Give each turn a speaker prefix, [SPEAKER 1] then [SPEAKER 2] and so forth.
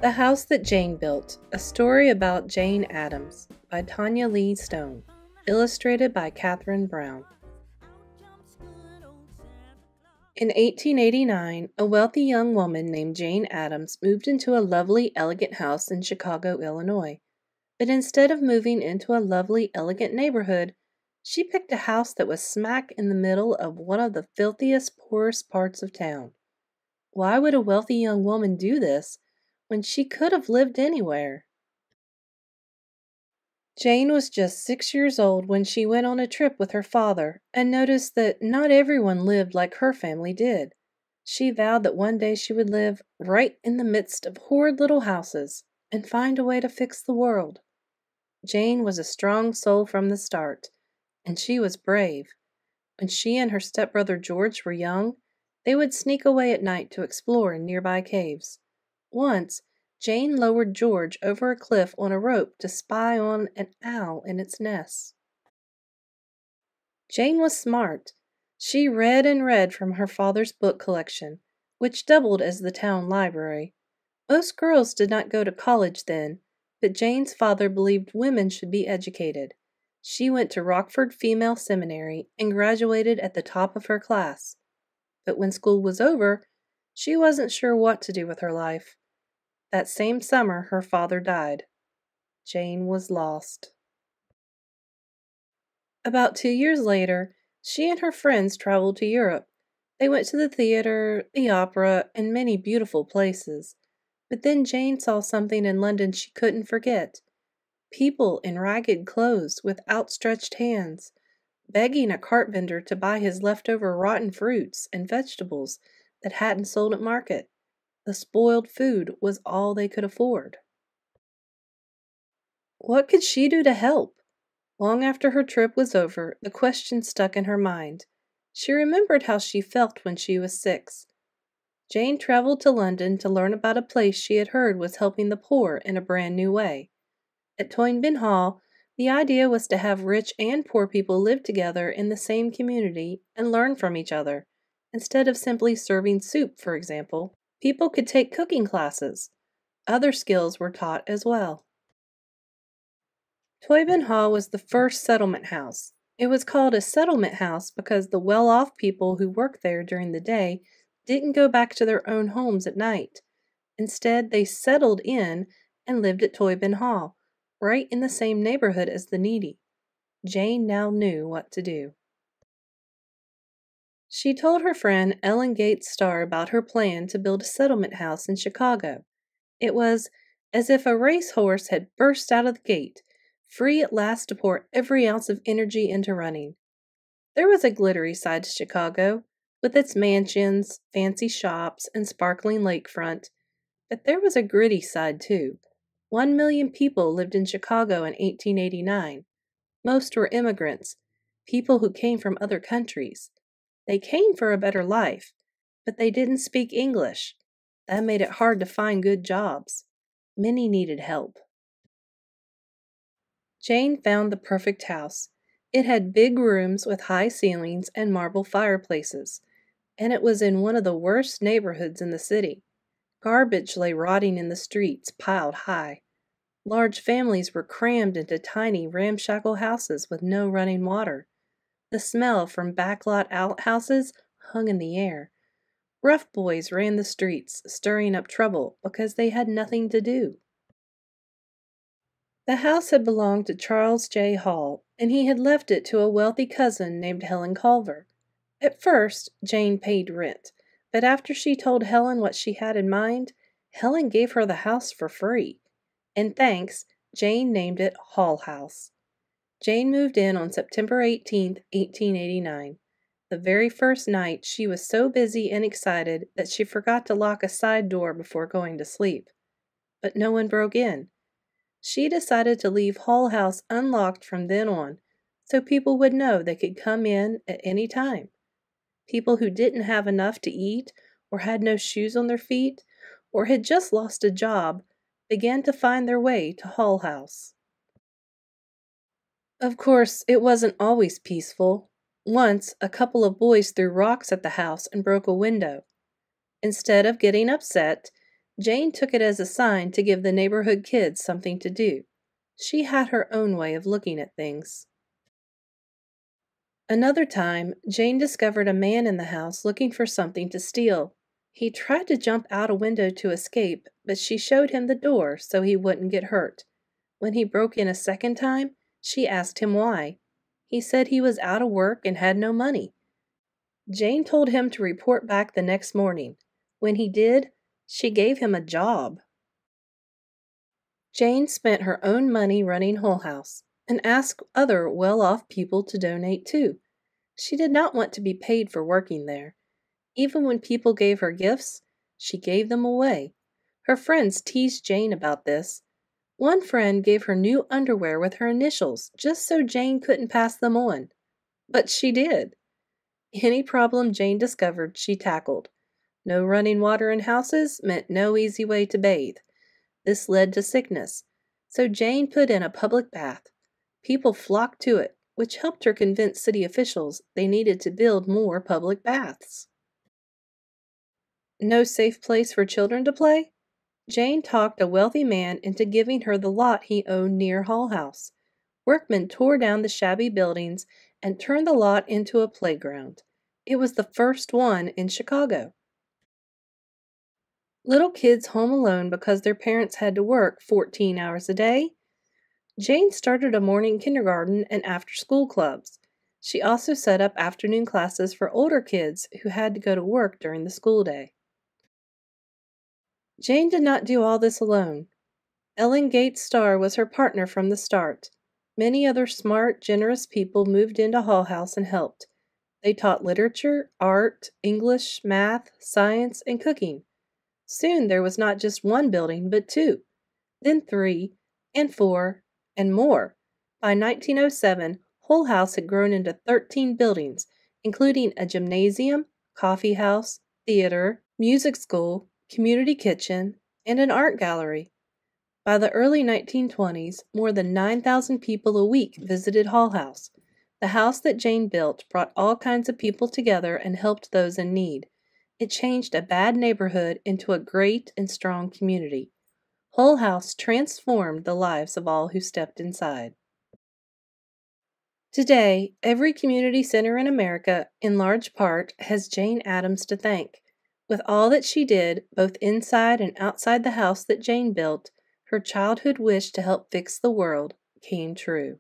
[SPEAKER 1] The House That Jane Built, a story about Jane Addams by Tanya Lee Stone, illustrated by Catherine Brown. In 1889, a wealthy young woman named Jane Addams moved into a lovely, elegant house in Chicago, Illinois. But instead of moving into a lovely, elegant neighborhood, she picked a house that was smack in the middle of one of the filthiest, poorest parts of town. Why would a wealthy young woman do this when she could have lived anywhere? Jane was just 6 years old when she went on a trip with her father and noticed that not everyone lived like her family did. She vowed that one day she would live right in the midst of horrid little houses and find a way to fix the world. Jane was a strong soul from the start, and she was brave. When she and her stepbrother George were young, they would sneak away at night to explore in nearby caves. Once, Jane lowered George over a cliff on a rope to spy on an owl in its nest. Jane was smart. She read and read from her father's book collection, which doubled as the town library. Most girls did not go to college then, but Jane's father believed women should be educated. She went to Rockford Female Seminary and graduated at the top of her class. But when school was over, she wasn't sure what to do with her life. That same summer, her father died. Jane was lost. About 2 years later, she and her friends traveled to Europe. They went to the theater, the opera, and many beautiful places. But then Jane saw something in London she couldn't forget. People in ragged clothes with outstretched hands, begging a cart vendor to buy his leftover rotten fruits and vegetables that hadn't sold at market. The spoiled food was all they could afford. What could she do to help? Long after her trip was over, the question stuck in her mind. She remembered how she felt when she was 6. Jane traveled to London to learn about a place she had heard was helping the poor in a brand new way. At Toynbee Hall, the idea was to have rich and poor people live together in the same community and learn from each other. Instead of simply serving soup, for example, people could take cooking classes. Other skills were taught as well. Toynbee Hall was the first settlement house. It was called a settlement house because the well-off people who worked there during the day didn't go back to their own homes at night. Instead, they settled in and lived at Toynbee Hall, right in the same neighborhood as the needy. Jane now knew what to do. She told her friend Ellen Gates Starr about her plan to build a settlement house in Chicago. It was as if a racehorse had burst out of the gate, free at last to pour every ounce of energy into running. There was a glittery side to Chicago, with its mansions, fancy shops, and sparkling lakefront, but there was a gritty side too. 1 million people lived in Chicago in 1889. Most were immigrants, people who came from other countries. They came for a better life, but they didn't speak English. That made it hard to find good jobs. Many needed help. Jane found the perfect house. It had big rooms with high ceilings and marble fireplaces, and it was in one of the worst neighborhoods in the city. Garbage lay rotting in the streets, piled high. Large families were crammed into tiny, ramshackle houses with no running water. The smell from backlot outhouses hung in the air. Rough boys ran the streets, stirring up trouble because they had nothing to do. The house had belonged to Charles J. Hall, and he had left it to a wealthy cousin named Helen Culver. At first, Jane paid rent, but after she told Helen what she had in mind, Helen gave her the house for free. In thanks, Jane named it Hall House. Jane moved in on September 18, 1889. The very first night, she was so busy and excited that she forgot to lock a side door before going to sleep. But no one broke in. She decided to leave Hall House unlocked from then on, so people would know they could come in at any time. People who didn't have enough to eat, or had no shoes on their feet, or had just lost a job, began to find their way to Hall House. Of course, it wasn't always peaceful. Once, a couple of boys threw rocks at the house and broke a window. Instead of getting upset, Jane took it as a sign to give the neighborhood kids something to do. She had her own way of looking at things. Another time, Jane discovered a man in the house looking for something to steal. He tried to jump out a window to escape, but she showed him the door so he wouldn't get hurt. When he broke in a second time, she asked him why. He said he was out of work and had no money. Jane told him to report back the next morning. When he did, she gave him a job. Jane spent her own money running Hull House and asked other well-off people to donate too. She did not want to be paid for working there. Even when people gave her gifts, she gave them away. Her friends teased Jane about this. One friend gave her new underwear with her initials just so Jane couldn't pass them on. But she did. Any problem Jane discovered, she tackled. No running water in houses meant no easy way to bathe. This led to sickness, so Jane put in a public bath. People flocked to it, which helped her convince city officials they needed to build more public baths. No safe place for children to play? Jane talked a wealthy man into giving her the lot he owned near Hull House. Workmen tore down the shabby buildings and turned the lot into a playground. It was the first one in Chicago. Little kids home alone because their parents had to work 14 hours a day? Jane started a morning kindergarten and after-school clubs. She also set up afternoon classes for older kids who had to go to work during the school day. Jane did not do all this alone. Ellen Gates Starr was her partner from the start. Many other smart, generous people moved into Hull House and helped. They taught literature, art, English, math, science, and cooking. Soon there was not just one building, but 2, then 3, and 4, and more. By 1907, Hull House had grown into 13 buildings, including a gymnasium, coffee house, theater, music school, community kitchen, and an art gallery. By the early 1920s, more than 9,000 people a week visited Hull House. The house that Jane built brought all kinds of people together and helped those in need. It changed a bad neighborhood into a great and strong community. Hull House transformed the lives of all who stepped inside. Today, every community center in America, in large part, has Jane Addams to thank. With all that she did, both inside and outside the house that Jane built, her childhood wish to help fix the world came true.